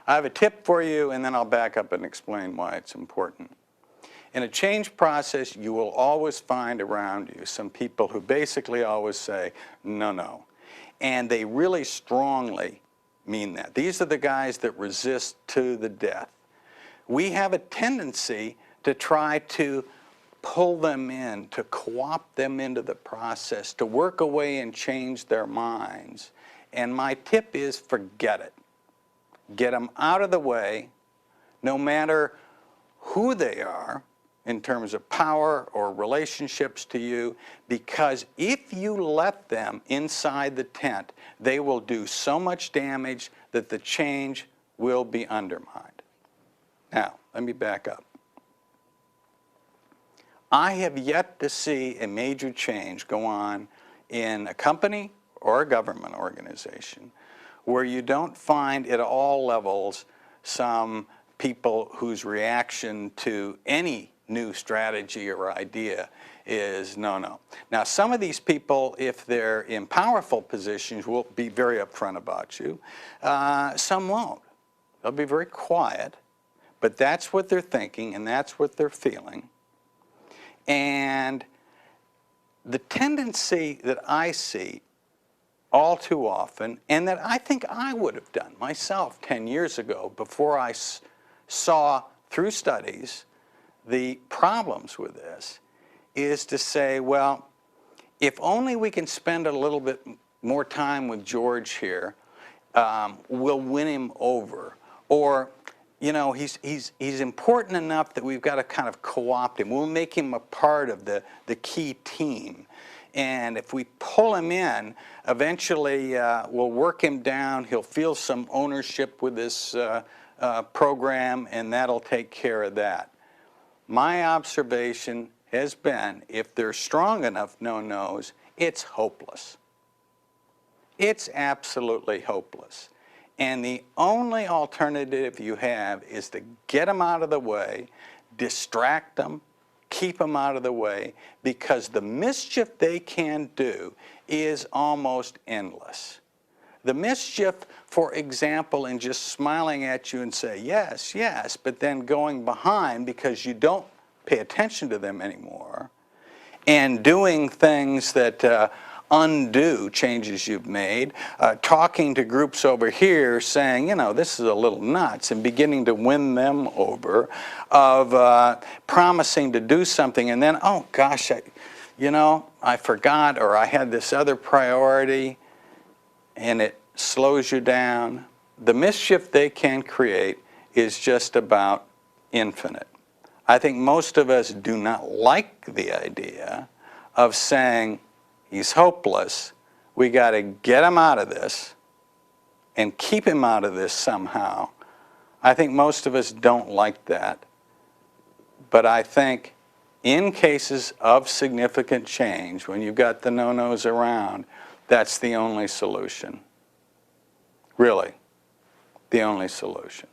I have a tip for you, and then I'll back up and explain why it's important. In a change process, you will always find around you some people who basically always say, no, no. And they really strongly mean that. These are the guys that resist to the death. We have a tendency to try to pull them in, to co-opt them into the process, to work away and change their minds. And my tip is forget it. Get them out of the way, no matter who they are, in terms of power or relationships to you, because if you let them inside the tent, they will do so much damage that the change will be undermined. Now, let me back up. I have yet to see a major change go on in a company or a government organization where you don't find at all levels some people whose reaction to any new strategy or idea is no, no. Now, some of these people, if they're in powerful positions, will be very upfront about you. Some won't. They'll be very quiet, but that's what they're thinking and that's what they're feeling. And the tendency that I see all too often, and that I think I would have done myself 10 years ago before I saw through studies the problems with this, is to say, well, if only we can spend a little bit more time with George here, we'll win him over. Or, you know, he's important enough that we've got to kind of co-opt him. We'll make him a part of the key team. And if we pull him in, eventually we'll work him down. He'll feel some ownership with this program, and that'll take care of that. My observation has been, if they're strong enough no-nos, it's hopeless. It's absolutely hopeless. And the only alternative you have is to get them out of the way, distract them, keep them out of the way, because the mischief they can do is almost endless. The mischief, for example, in just smiling at you and say, yes, yes, but then going behind because you don't pay attention to them anymore, and doing things that undo changes you've made, talking to groups over here saying, you know, this is a little nuts, and beginning to win them over, of promising to do something, and then, oh gosh, I forgot, or I had this other priority, and it slows you down. The mischief they can create is just about infinite. I think most of us do not like the idea of saying, he's hopeless, we got to get him out of this and keep him out of this somehow. I think most of us don't like that. But I think in cases of significant change, when you've got the no-nos around, that's the only solution. Really, the only solution.